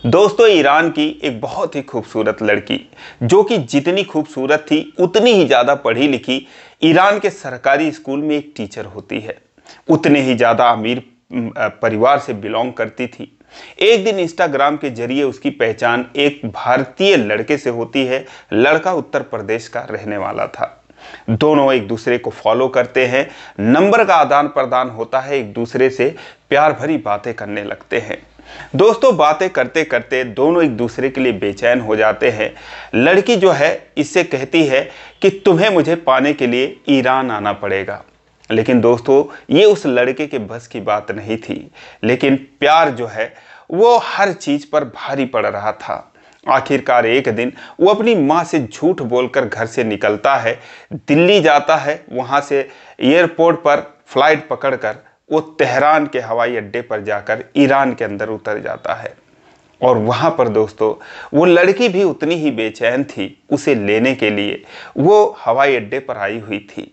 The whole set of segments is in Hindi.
दोस्तों, ईरान की एक बहुत ही खूबसूरत लड़की जो कि जितनी खूबसूरत थी उतनी ही ज़्यादा पढ़ी लिखी ईरान के सरकारी स्कूल में एक टीचर होती है। उतने ही ज़्यादा अमीर परिवार से बिलोंग करती थी। एक दिन इंस्टाग्राम के जरिए उसकी पहचान एक भारतीय लड़के से होती है। लड़का उत्तर प्रदेश का रहने वाला था। दोनों एक दूसरे को फॉलो करते हैं, नंबर का आदान प्रदान होता है, एक दूसरे से प्यार भरी बातें करने लगते हैं। दोस्तों, बातें करते करते दोनों एक दूसरे के लिए बेचैन हो जाते हैं। लड़की जो है इससे कहती है कि तुम्हें मुझे पाने के लिए ईरान आना पड़ेगा। लेकिन दोस्तों, ये उस लड़के के बस की बात नहीं थी। लेकिन प्यार जो है वो हर चीज पर भारी पड़ रहा था। आखिरकार एक दिन वो अपनी माँ से झूठ बोलकर घर से निकलता है, दिल्ली जाता है। वहाँ से एयरपोर्ट पर फ्लाइट पकड़कर वो तेहरान के हवाई अड्डे पर जाकर ईरान के अंदर उतर जाता है। और वहाँ पर दोस्तों, वो लड़की भी उतनी ही बेचैन थी उसे लेने के लिए। वो हवाई अड्डे पर आई हुई थी।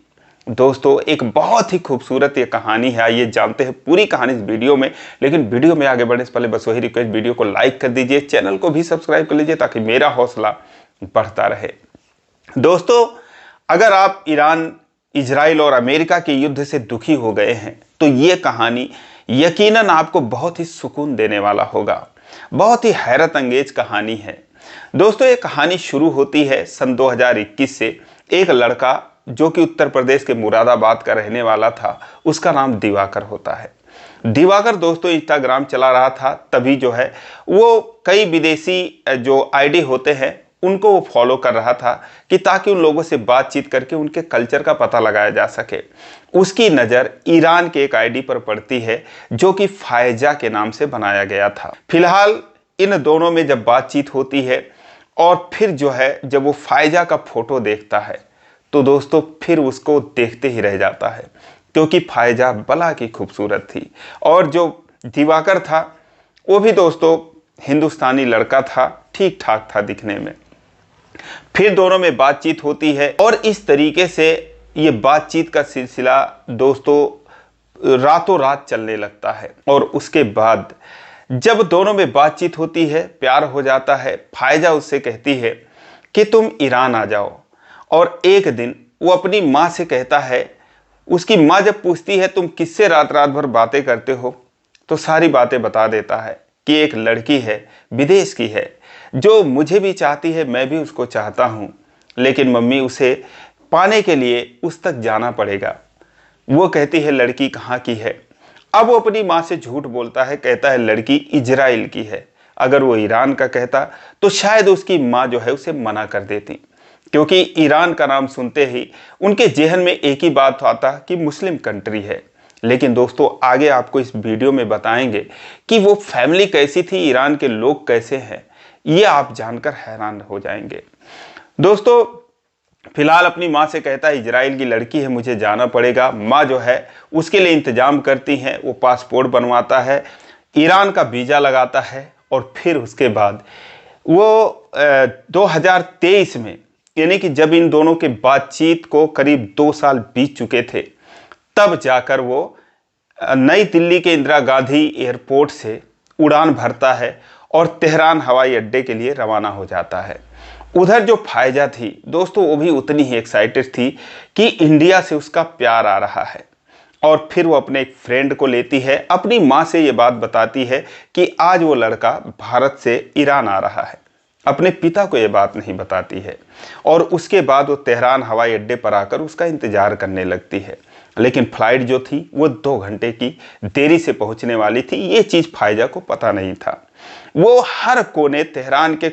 दोस्तों, एक बहुत ही खूबसूरत ये कहानी है। आइए जानते हैं पूरी कहानी इस वीडियो में। लेकिन वीडियो में आगे बढ़ने से पहले बस वही रिक्वेस्ट, वीडियो को लाइक कर दीजिए, चैनल को भी सब्सक्राइब कर लीजिए ताकि मेरा हौसला बढ़ता रहे। दोस्तों, अगर आप ईरान, इजराइल और अमेरिका के युद्ध से दुखी हो गए हैं तो ये कहानी यकीनन आपको बहुत ही सुकून देने वाला होगा। बहुत ही हैरत अंगेज कहानी है। दोस्तों, ये कहानी शुरू होती है सन 2021 से। एक लड़का जो कि उत्तर प्रदेश के मुरादाबाद का रहने वाला था, उसका नाम दिवाकर होता है। दिवाकर दोस्तों इंस्टाग्राम चला रहा था, तभी जो है वो कई विदेशी जो आईडी होते हैं उनको वो फॉलो कर रहा था कि ताकि उन लोगों से बातचीत करके उनके कल्चर का पता लगाया जा सके। उसकी नज़र ईरान के एक आईडी पर पड़ती है जो कि फायजा के नाम से बनाया गया था। फिलहाल इन दोनों में जब बातचीत होती है और फिर जो है जब वो फायजा का फोटो देखता है तो दोस्तों फिर उसको देखते ही रह जाता है, क्योंकि फायजा बला की खूबसूरत थी। और जो दिवाकर था वो भी दोस्तों हिंदुस्तानी लड़का था, ठीक ठाक था दिखने में। फिर दोनों में बातचीत होती है और इस तरीके से ये बातचीत का सिलसिला दोस्तों रातों रात चलने लगता है। और उसके बाद जब दोनों में बातचीत होती है, प्यार हो जाता है। फायजा उससे कहती है कि तुम ईरान आ जाओ। और एक दिन वो अपनी माँ से कहता है, उसकी माँ जब पूछती है तुम किससे रात रात भर बातें करते हो, तो सारी बातें बता देता है कि एक लड़की है, विदेश की है, जो मुझे भी चाहती है, मैं भी उसको चाहता हूँ, लेकिन मम्मी उसे पाने के लिए उस तक जाना पड़ेगा। वो कहती है लड़की कहाँ की है। अब वो अपनी माँ से झूठ बोलता है, कहता है लड़की इजराइल की है। अगर वो ईरान का कहता तो शायद उसकी माँ जो है उसे मना कर देती, क्योंकि ईरान का नाम सुनते ही उनके जहन में एक ही बात आता कि मुस्लिम कंट्री है। लेकिन दोस्तों, आगे आपको इस वीडियो में बताएंगे कि वो फैमिली कैसी थी, ईरान के लोग कैसे हैं, ये आप जानकर हैरान हो जाएंगे। दोस्तों, फिलहाल अपनी माँ से कहता है इजराइल की लड़की है, मुझे जाना पड़ेगा। माँ जो है उसके लिए इंतजाम करती हैं। वो पासपोर्ट बनवाता है, ईरान का वीज़ा लगाता है। और फिर उसके बाद वो 2023 में, यानी कि जब इन दोनों के बातचीत को करीब 2 साल बीत चुके थे, तब जाकर वो नई दिल्ली के इंदिरा गांधी एयरपोर्ट से उड़ान भरता है और तेहरान हवाई अड्डे के लिए रवाना हो जाता है। उधर जो फायजा थी दोस्तों, वो भी उतनी ही एक्साइटेड थी कि इंडिया से उसका प्यार आ रहा है। और फिर वो अपने एक फ्रेंड को लेती है, अपनी माँ से ये बात बताती है कि आज वो लड़का भारत से ईरान आ रहा है। अपने पिता को ये बात नहीं बताती है। और उसके बाद वो तेहरान हवाई अड्डे पर आकर उसका इंतजार करने लगती है। लेकिन फ्लाइट जो थी वो 2 घंटे की देरी से पहुंचने वाली थी। ये चीज़ फायजा को पता नहीं था। वो हर कोने, तेहरान के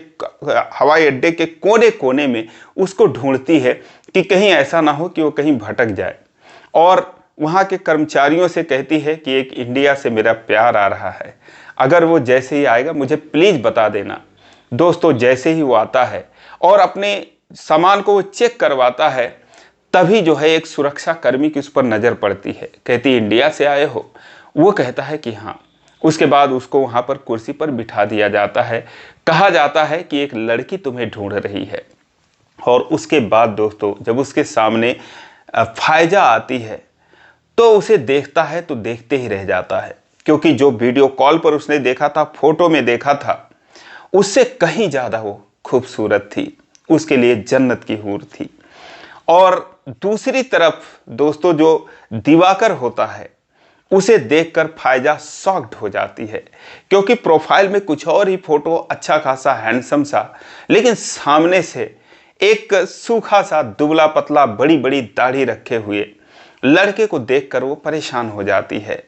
हवाई अड्डे के कोने कोने में उसको ढूंढती है कि कहीं ऐसा ना हो कि वो कहीं भटक जाए। और वहाँ के कर्मचारियों से कहती है कि एक इंडिया से मेरा प्यार आ रहा है, अगर वो जैसे ही आएगा मुझे प्लीज़ बता देना। दोस्तों, जैसे ही वो आता है और अपने सामान को वो चेक करवाता है, तभी जो है एक सुरक्षा कर्मी की उस पर नज़र पड़ती है। कहती इंडिया से आए हो? वो कहता है कि हाँ। उसके बाद उसको वहाँ पर कुर्सी पर बिठा दिया जाता है। कहा जाता है कि एक लड़की तुम्हें ढूंढ रही है। और उसके बाद दोस्तों, जब उसके सामने फायजा आती है तो उसे देखता है तो देखते ही रह जाता है, क्योंकि जो वीडियो कॉल पर उसने देखा था, फोटो में देखा था, उससे कहीं ज़्यादा वो खूबसूरत थी, उसके लिए जन्नत की हूर थी। और दूसरी तरफ दोस्तों जो दिवाकर होता है, उसे देखकर फायजा शॉक्ड हो जाती है, क्योंकि प्रोफाइल में कुछ और ही फोटो अच्छा खासा हैंडसम सा, लेकिन सामने से एक सूखा सा दुबला पतला बड़ी बड़ी दाढ़ी रखे हुए लड़के को देखकर वो परेशान हो जाती है।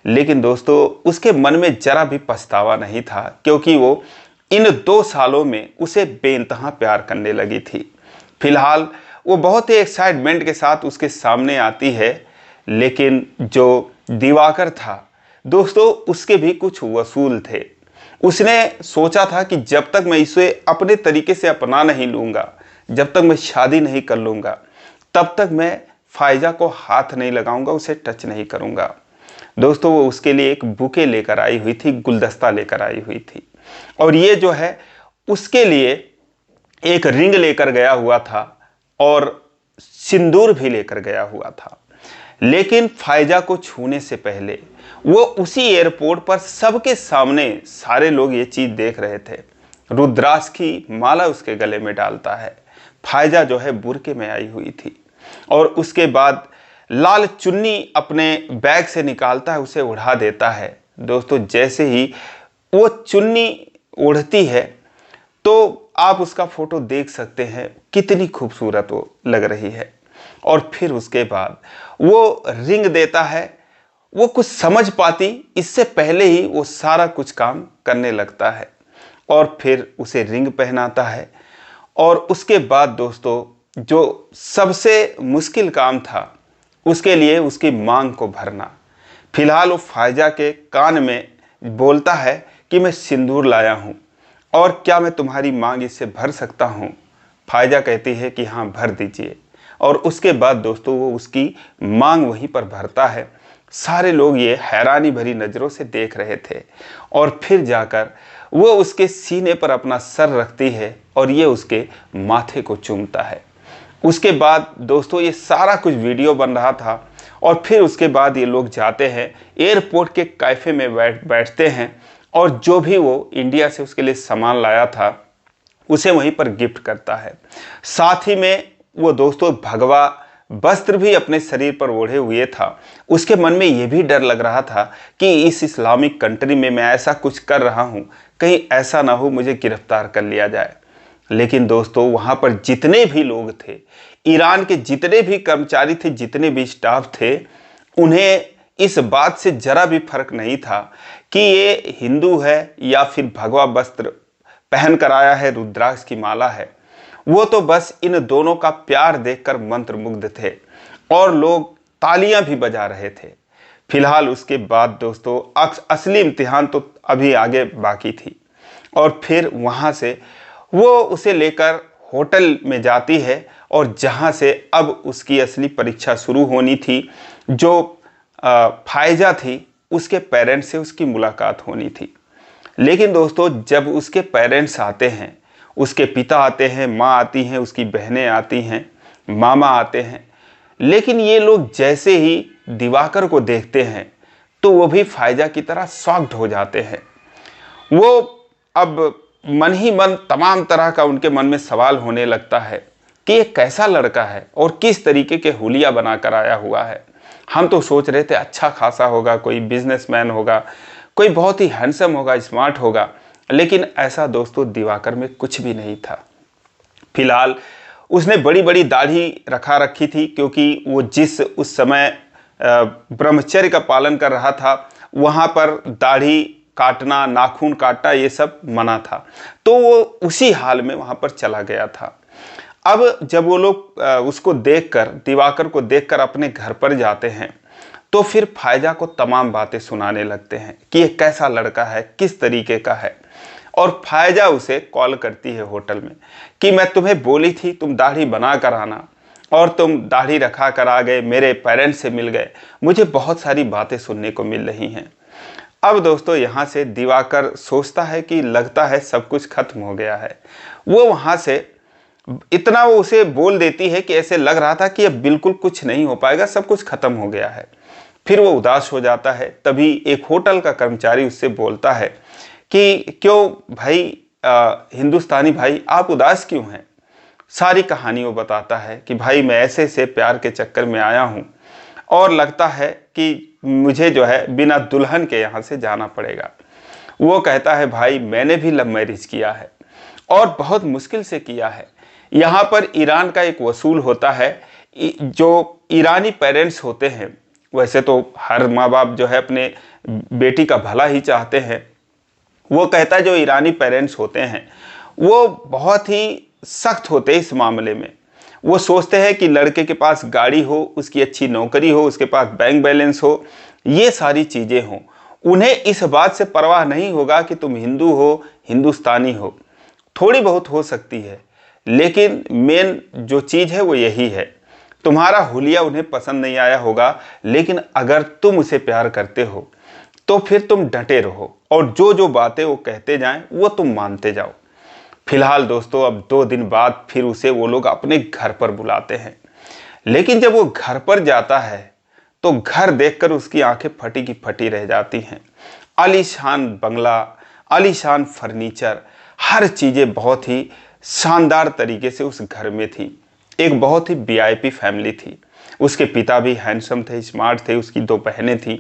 लेकिन दोस्तों उसके मन में जरा भी पछतावा नहीं था, क्योंकि वो इन 2 सालों में उसे बेइंतहा प्यार करने लगी थी। फिलहाल वो बहुत ही एक्साइटमेंट के साथ उसके सामने आती है, लेकिन जो दिवाकर था दोस्तों उसके भी कुछ वसूल थे। उसने सोचा था कि जब तक मैं इसे अपने तरीके से अपना नहीं लूँगा, जब तक मैं शादी नहीं कर लूँगा, तब तक मैं फायजा को हाथ नहीं लगाऊंगा, उसे टच नहीं करूँगा। दोस्तों वो उसके लिए एक बुके लेकर आई हुई थी, गुलदस्ता लेकर आई हुई थी, और ये जो है उसके लिए एक रिंग लेकर गया हुआ था और सिंदूर भी लेकर गया हुआ था। लेकिन फायजा को छूने से पहले वो उसी एयरपोर्ट पर सबके सामने सारे लोग ये चीज़ देख रहे थे, रुद्राक्ष की माला उसके गले में डालता है। फायजा जो है बुरके में आई हुई थी, और उसके बाद लाल चुन्नी अपने बैग से निकालता है, उसे उड़ा देता है। दोस्तों जैसे ही वो चुन्नी उड़ती है तो आप उसका फोटो देख सकते हैं, कितनी खूबसूरत वो लग रही है। और फिर उसके बाद वो रिंग देता है। वो कुछ समझ पाती इससे पहले ही वो सारा कुछ काम करने लगता है, और फिर उसे रिंग पहनाता है। और उसके बाद दोस्तों जो सबसे मुश्किल काम था उसके लिए उसकी मांग को भरना। फिलहाल वो फायजा के कान में बोलता है कि मैं सिंदूर लाया हूँ, और क्या मैं तुम्हारी मांग इससे भर सकता हूँ। फायजा कहती है कि हाँ भर दीजिए, और उसके बाद दोस्तों वो उसकी मांग वहीं पर भरता है। सारे लोग ये हैरानी भरी नज़रों से देख रहे थे, और फिर जाकर वो उसके सीने पर अपना सर रखती है और ये उसके माथे को चूमता है। उसके बाद दोस्तों ये सारा कुछ वीडियो बन रहा था, और फिर उसके बाद ये लोग जाते हैं एयरपोर्ट के कैफ़े में बैठते हैं, और जो भी वो इंडिया से उसके लिए सामान लाया था उसे वहीं पर गिफ्ट करता है। साथ ही में वो दोस्तों भगवा वस्त्र भी अपने शरीर पर ओढ़े हुए था। उसके मन में ये भी डर लग रहा था कि इस इस्लामिक कंट्री में मैं ऐसा कुछ कर रहा हूँ, कहीं ऐसा ना हो मुझे गिरफ्तार कर लिया जाए। लेकिन दोस्तों वहाँ पर जितने भी लोग थे, ईरान के जितने भी कर्मचारी थे, जितने भी स्टाफ थे, उन्हें इस बात से जरा भी फर्क नहीं था कि ये हिंदू है या फिर भगवा वस्त्र पहन कर आया है, रुद्राक्ष की माला है। वो तो बस इन दोनों का प्यार देखकर मंत्रमुग्ध थे, और लोग तालियां भी बजा रहे थे। फिलहाल उसके बाद दोस्तों असली इम्तिहान तो अभी आगे बाकी थी, और फिर वहाँ से वो उसे लेकर होटल में जाती है, और जहाँ से अब उसकी असली परीक्षा शुरू होनी थी। जो फायजा थी उसके पेरेंट्स से उसकी मुलाकात होनी थी। लेकिन दोस्तों जब उसके पेरेंट्स आते हैं, उसके पिता आते हैं, माँ आती हैं, उसकी बहनें आती हैं, मामा आते हैं, लेकिन ये लोग जैसे ही दिवाकर को देखते हैं तो वो भी फायजा की तरह शॉक्ड हो जाते हैं। वो अब मन ही मन तमाम तरह का उनके मन में सवाल होने लगता है कि ये कैसा लड़का है और किस तरीके के हुलिया बनाकर आया हुआ है। हम तो सोच रहे थे अच्छा खासा होगा, कोई बिजनेसमैन होगा, कोई बहुत ही हैंडसम होगा, स्मार्ट होगा, लेकिन ऐसा दोस्तों दिवाकर में कुछ भी नहीं था। फिलहाल उसने बड़ी बड़ी दाढ़ी रखा रखी थी, क्योंकि वो जिस उस समय ब्रह्मचर्य का पालन कर रहा था, वहाँ पर दाढ़ी काटना, नाखून काटना ये सब मना था, तो वो उसी हाल में वहाँ पर चला गया था। अब जब वो लोग उसको देखकर, दिवाकर को देखकर अपने घर पर जाते हैं, तो फिर फायजा को तमाम बातें सुनाने लगते हैं कि ये कैसा लड़का है, किस तरीके का है। और फायजा उसे कॉल करती है होटल में कि मैं तुम्हें बोली थी तुम दाढ़ी बना कर आना, और तुम दाढ़ी रखा कर आ गए, मेरे पेरेंट्स से मिल गए, मुझे बहुत सारी बातें सुनने को मिल रही हैं। अब दोस्तों यहाँ से दिवाकर सोचता है कि लगता है सब कुछ खत्म हो गया है। वो वहाँ से इतना वो उसे बोल देती है कि ऐसे लग रहा था कि अब बिल्कुल कुछ नहीं हो पाएगा, सब कुछ खत्म हो गया है। फिर वो उदास हो जाता है। तभी एक होटल का कर्मचारी उससे बोलता है कि क्यों भाई, हिंदुस्तानी भाई आप उदास क्यों हैं। सारी कहानी वो बताता है कि भाई मैं ऐसे से प्यार के चक्कर में आया हूँ और लगता है कि मुझे जो है बिना दुल्हन के यहाँ से जाना पड़ेगा। वो कहता है भाई मैंने भी लव मैरिज किया है और बहुत मुश्किल से किया है। यहाँ पर ईरान का एक वसूल होता है, जो ईरानी पेरेंट्स होते हैं, वैसे तो हर माँ बाप जो है अपने बेटी का भला ही चाहते हैं। वो कहता है जो ईरानी पेरेंट्स होते हैं वो बहुत ही सख्त होते हैं इस मामले में। वो सोचते हैं कि लड़के के पास गाड़ी हो, उसकी अच्छी नौकरी हो, उसके पास बैंक बैलेंस हो, ये सारी चीज़ें हों। उन्हें इस बात से परवाह नहीं होगा कि तुम हिंदू हो, हिंदुस्तानी हो। थोड़ी बहुत हो सकती है, लेकिन मेन जो चीज़ है वो यही है। तुम्हारा हुलिया उन्हें पसंद नहीं आया होगा, लेकिन अगर तुम उसे प्यार करते हो तो फिर तुम डटे रहो और जो जो बातें वो कहते जाएं वो तुम मानते जाओ। फिलहाल दोस्तों अब 2 दिन बाद फिर उसे वो लोग अपने घर पर बुलाते हैं, लेकिन जब वो घर पर जाता है तो घर देखकर उसकी आंखें फटी की फटी रह जाती हैं। आलीशान बंगला, आलीशान फर्नीचर, हर चीज़ें बहुत ही शानदार तरीके से उस घर में थी। एक बहुत ही वीआईपी फैमिली थी। उसके पिता भी हैंडसम थे, स्मार्ट थे, उसकी 2 बहनें थीं।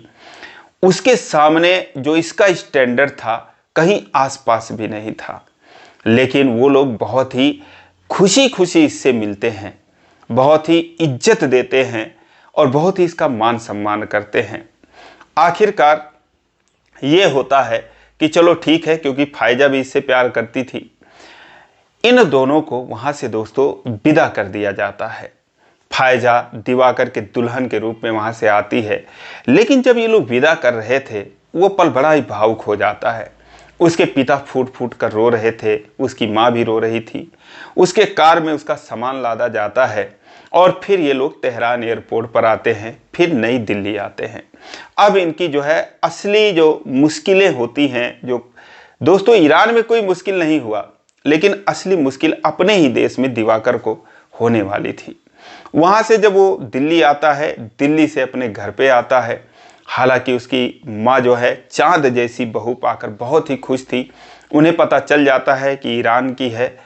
उसके सामने जो इसका स्टैंडर्ड था कहीं आसपास भी नहीं था, लेकिन वो लोग बहुत ही खुशी खुशी इससे मिलते हैं, बहुत ही इज्जत देते हैं और बहुत ही इसका मान सम्मान करते हैं। आखिरकार ये होता है कि चलो ठीक है, क्योंकि फायजा भी इससे प्यार करती थी। इन दोनों को वहाँ से दोस्तों विदा कर दिया जाता है। फायजा दिवाकर के दुल्हन के रूप में वहाँ से आती है, लेकिन जब ये लोग विदा कर रहे थे वो पल बड़ा ही भावुक हो जाता है। उसके पिता फूट फूट कर रो रहे थे, उसकी माँ भी रो रही थी। उसके कार में उसका सामान लादा जाता है और फिर ये लोग तेहरान एयरपोर्ट पर आते हैं, फिर नई दिल्ली आते हैं। अब इनकी जो है असली जो मुश्किलें होती हैं, जो दोस्तों ईरान में कोई मुश्किल नहीं हुआ, लेकिन असली मुश्किल अपने ही देश में दिवाकर को होने वाली थी। वहाँ से जब वो दिल्ली आता है, दिल्ली से अपने घर पे आता है। हालांकि उसकी माँ जो है चांद जैसी बहू पाकर बहुत ही खुश थी। उन्हें पता चल जाता है कि ईरान की है,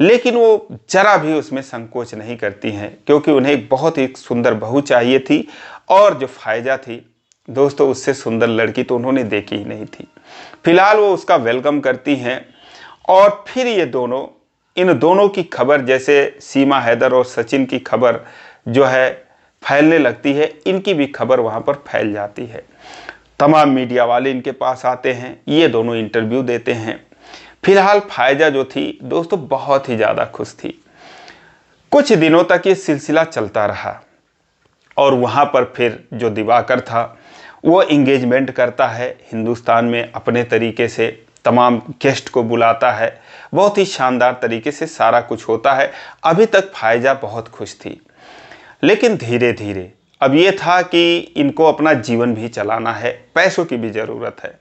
लेकिन वो जरा भी उसमें संकोच नहीं करती हैं, क्योंकि उन्हें एक बहुत ही सुंदर बहू चाहिए थी और जो फायजा थी दोस्तों उससे सुंदर लड़की तो उन्होंने देखी ही नहीं थी। फिलहाल वो उसका वेलकम करती हैं और फिर ये दोनों, इन दोनों की खबर जैसे सीमा हैदर और सचिन की खबर जो है फैलने लगती है, इनकी भी खबर वहाँ पर फैल जाती है। तमाम मीडिया वाले इनके पास आते हैं, ये दोनों इंटरव्यू देते हैं। फिलहाल फायजा जो थी दोस्तों बहुत ही ज़्यादा खुश थी। कुछ दिनों तक ये सिलसिला चलता रहा और वहाँ पर फिर जो दिवाकर था वो इंगेजमेंट करता है हिंदुस्तान में। अपने तरीके से तमाम गेस्ट को बुलाता है, बहुत ही शानदार तरीके से सारा कुछ होता है। अभी तक फायजा बहुत खुश थी, लेकिन धीरे धीरे अब ये था कि इनको अपना जीवन भी चलाना है, पैसों की भी ज़रूरत है,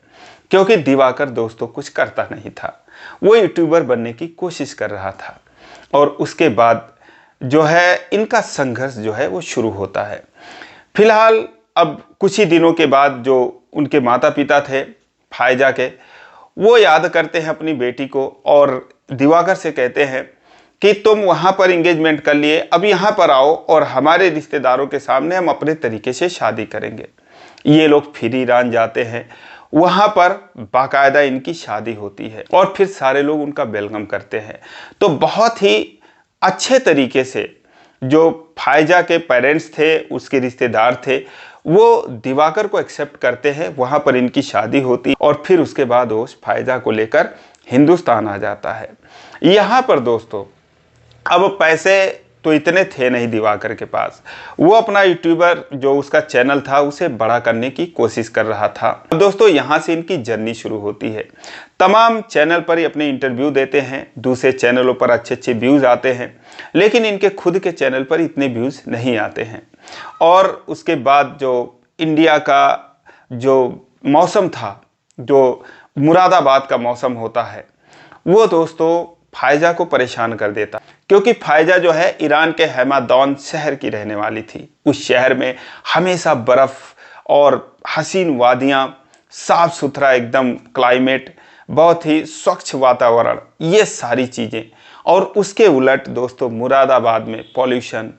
क्योंकि दिवाकर दोस्तों कुछ करता नहीं था। वो यूट्यूबर बनने की कोशिश कर रहा था और उसके बाद जो है इनका संघर्ष जो है वो शुरू होता है। फिलहाल अब कुछ ही दिनों के बाद जो उनके माता पिता थे फायजा के, वो याद करते हैं अपनी बेटी को और दिवाकर से कहते हैं कि तुम वहाँ पर इंगेजमेंट कर लिए, अब यहाँ पर आओ और हमारे रिश्तेदारों के सामने हम अपने तरीके से शादी करेंगे। ये लोग फिर ईरान जाते हैं, वहाँ पर बाकायदा इनकी शादी होती है और फिर सारे लोग उनका वेलकम करते हैं। तो बहुत ही अच्छे तरीके से जो फायजा के पेरेंट्स थे, उसके रिश्तेदार थे, वो दिवाकर को एक्सेप्ट करते हैं। वहाँ पर इनकी शादी होती और फिर उसके बाद वो फायजा को लेकर हिंदुस्तान आ जाता है। यहाँ पर दोस्तों अब पैसे तो इतने थे नहीं दिवाकर के पास। वो अपना यूट्यूबर जो उसका चैनल था उसे बड़ा करने की कोशिश कर रहा था। दोस्तों यहाँ से इनकी जर्नी शुरू होती है। तमाम चैनल पर ही अपने इंटरव्यू देते हैं, दूसरे चैनलों पर अच्छे अच्छे व्यूज़ आते हैं, लेकिन इनके खुद के चैनल पर इतने व्यूज़ नहीं आते हैं। और उसके बाद जो इंडिया का जो मौसम था, जो मुरादाबाद का मौसम होता है, वो दोस्तों फायजा को परेशान कर देता, क्योंकि फायजा जो है ईरान के हैमादान शहर की रहने वाली थी। उस शहर में हमेशा बर्फ़ और हसीन वादियाँ, साफ़ सुथरा एकदम क्लाइमेट बहुत ही स्वच्छ वातावरण, ये सारी चीज़ें। और उसके उलट दोस्तों मुरादाबाद में पॉल्यूशन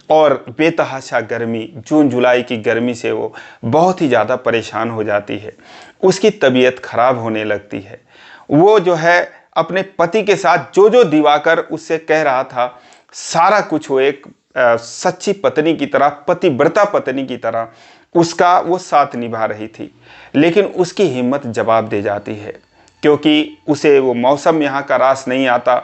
और बेतहाशा गर्मी, जून जुलाई की गर्मी से वो बहुत ही ज़्यादा परेशान हो जाती है, उसकी तबीयत खराब होने लगती है। वो जो है अपने पति के साथ जो जो दिवाकर उससे कह रहा था सारा कुछ वो एक सच्ची पत्नी की तरह, पतिव्रता पत्नी की तरह उसका वो साथ निभा रही थी। लेकिन उसकी हिम्मत जवाब दे जाती है, क्योंकि उसे वो मौसम यहाँ का रास नहीं आता,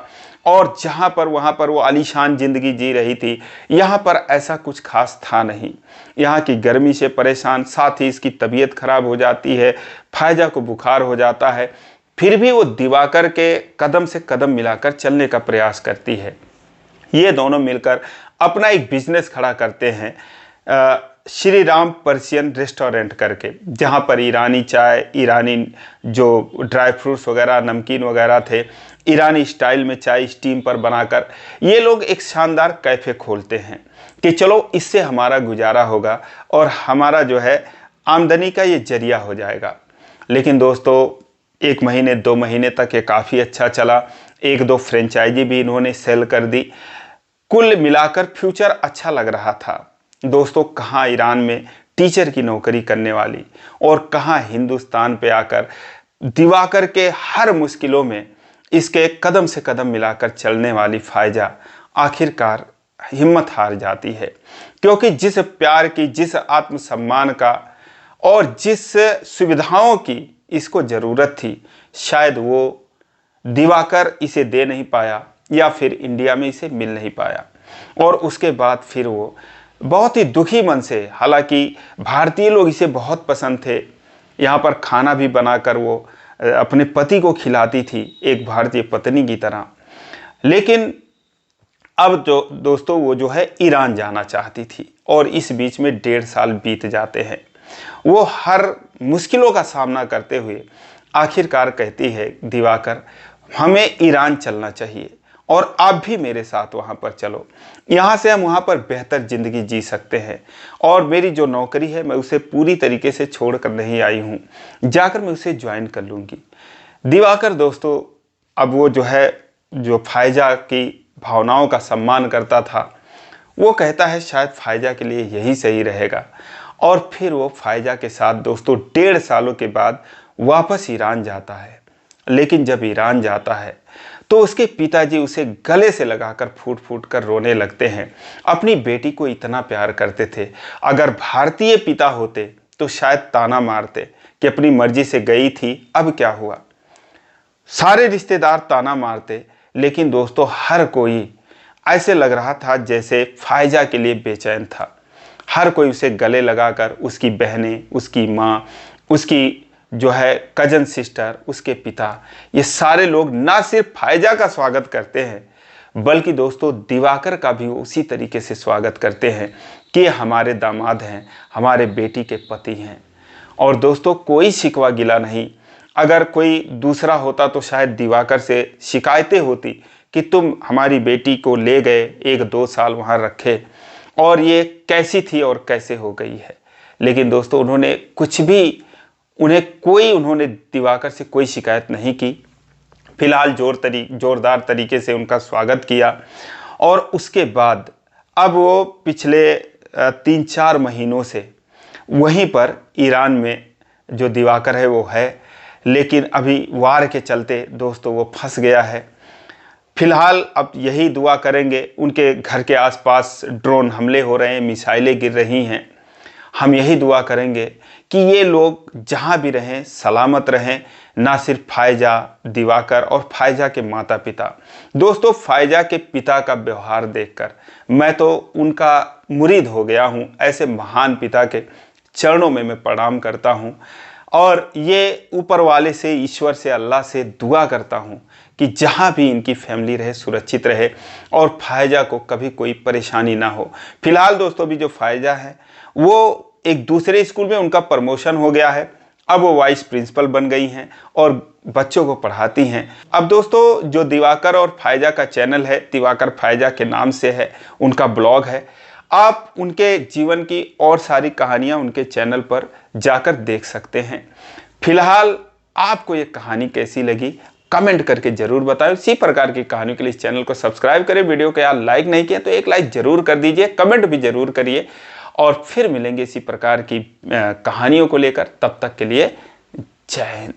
और जहाँ पर वहाँ पर वो आलीशान ज़िंदगी जी रही थी, यहाँ पर ऐसा कुछ खास था नहीं। यहाँ की गर्मी से परेशान, साथ ही इसकी तबीयत खराब हो जाती है, फायजा को बुखार हो जाता है, फिर भी वो दिवाकर के कदम से कदम मिलाकर चलने का प्रयास करती है। ये दोनों मिलकर अपना एक बिजनेस खड़ा करते हैं, श्री राम पर्शियन रेस्टोरेंट करके, जहाँ पर ईरानी चाय, ईरानी जो ड्राई फ्रूट्स वगैरह, नमकीन वगैरह थे, ईरानी स्टाइल में चाय स्टीम पर बनाकर ये लोग एक शानदार कैफ़े खोलते हैं कि चलो इससे हमारा गुजारा होगा और हमारा जो है आमदनी का ये जरिया हो जाएगा। लेकिन दोस्तों 1 महीने 2 महीने तक ये काफ़ी अच्छा चला, 1-2 फ्रेंचाइजी भी इन्होंने सेल कर दी। कुल मिलाकर फ्यूचर अच्छा लग रहा था। दोस्तों कहाँ ईरान में टीचर की नौकरी करने वाली और कहाँ हिंदुस्तान पे आकर दिवाकर के हर मुश्किलों में इसके कदम से कदम मिलाकर चलने वाली फायजा आखिरकार हिम्मत हार जाती है। क्योंकि जिस प्यार की, जिस आत्मसम्मान का और जिस सुविधाओं की इसको ज़रूरत थी, शायद वो दिवाकर इसे दे नहीं पाया या फिर इंडिया में इसे मिल नहीं पाया। और उसके बाद फिर वो बहुत ही दुखी मन से, हालांकि भारतीय लोग इसे बहुत पसंद थे, यहाँ पर खाना भी बनाकर वो अपने पति को खिलाती थी एक भारतीय पत्नी की तरह। लेकिन अब जो दोस्तों वो जो है ईरान जाना चाहती थी और इस बीच में 1.5 साल बीत जाते हैं। वो हर मुश्किलों का सामना करते हुए आखिरकार कहती है दिवाकर हमें ईरान चलना चाहिए और आप भी मेरे साथ वहाँ पर चलो, यहाँ से हम वहाँ पर बेहतर ज़िंदगी जी सकते हैं और मेरी जो नौकरी है मैं उसे पूरी तरीके से छोड़ कर नहीं आई हूँ, जाकर मैं उसे ज्वाइन कर लूँगी। दिवाकर दोस्तों अब वो जो है जो फायजा की भावनाओं का सम्मान करता था, वो कहता है शायद फायजा के लिए यही सही रहेगा और फिर वो फायजा के साथ दोस्तों 1.5 सालों के बाद वापस ईरान जाता है। लेकिन जब ईरान जाता है तो उसके पिताजी उसे गले से लगाकर फूट फूट कर रोने लगते हैं। अपनी बेटी को इतना प्यार करते थे, अगर भारतीय पिता होते तो शायद ताना मारते कि अपनी मर्जी से गई थी अब क्या हुआ। सारे रिश्तेदार ताना मारते, लेकिन दोस्तों हर कोई ऐसे लग रहा था जैसे फायजा के लिए बेचैन था। हर कोई उसे गले लगाकर, उसकी बहनें, उसकी माँ, उसकी जो है कजन सिस्टर, उसके पिता, ये सारे लोग ना सिर्फ फायजा का स्वागत करते हैं बल्कि दोस्तों दिवाकर का भी उसी तरीके से स्वागत करते हैं कि हमारे दामाद हैं, हमारे बेटी के पति हैं। और दोस्तों कोई शिकवा गिला नहीं, अगर कोई दूसरा होता तो शायद दिवाकर से शिकायतें होती कि तुम हमारी बेटी को ले गए, 1-2 साल वहाँ रखे और ये कैसी थी और कैसे हो गई है। लेकिन दोस्तों उन्होंने कुछ भी, उन्होंने दिवाकर से कोई शिकायत नहीं की। फिलहाल जोरदार तरीके से उनका स्वागत किया और उसके बाद अब वो पिछले 3-4 महीनों से वहीं पर ईरान में जो दिवाकर है वो है, लेकिन अभी वार के चलते दोस्तों वो फंस गया है। फिलहाल अब यही दुआ करेंगे, उनके घर के आसपास ड्रोन हमले हो रहे हैं, मिसाइलें गिर रही हैं, हम यही दुआ करेंगे कि ये लोग जहाँ भी रहें सलामत रहें, ना सिर्फ फायजा, दिवाकर और फायजा के माता पिता। दोस्तों फायजा के पिता का व्यवहार देखकर मैं तो उनका मुरीद हो गया हूँ। ऐसे महान पिता के चरणों में मैं प्रणाम करता हूँ और ये ऊपर वाले से, ईश्वर से, अल्लाह से दुआ करता हूँ कि जहाँ भी इनकी फैमिली रहे सुरक्षित रहे और फायजा को कभी कोई परेशानी ना हो। फिलहाल दोस्तों भी जो फायजा है वो एक दूसरे स्कूल में उनका प्रमोशन हो गया है, अब वो वाइस प्रिंसिपल बन गई हैं और बच्चों को पढ़ाती हैं। अब दोस्तों जो दिवाकर और फायजा का चैनल है, दिवाकर फायजा के नाम से है, उनका ब्लॉग है, आप उनके जीवन की और सारी कहानियां उनके चैनल पर जाकर देख सकते हैं। फिलहाल आपको ये कहानी कैसी लगी कमेंट करके जरूर बताएं। इसी प्रकार की कहानियों के लिए इस चैनल को सब्सक्राइब करें। वीडियो को यार लाइक नहीं किया तो एक लाइक जरूर कर दीजिए, कमेंट भी जरूर करिए और फिर मिलेंगे इसी प्रकार की कहानियों को लेकर। तब तक के लिए जय हिंद।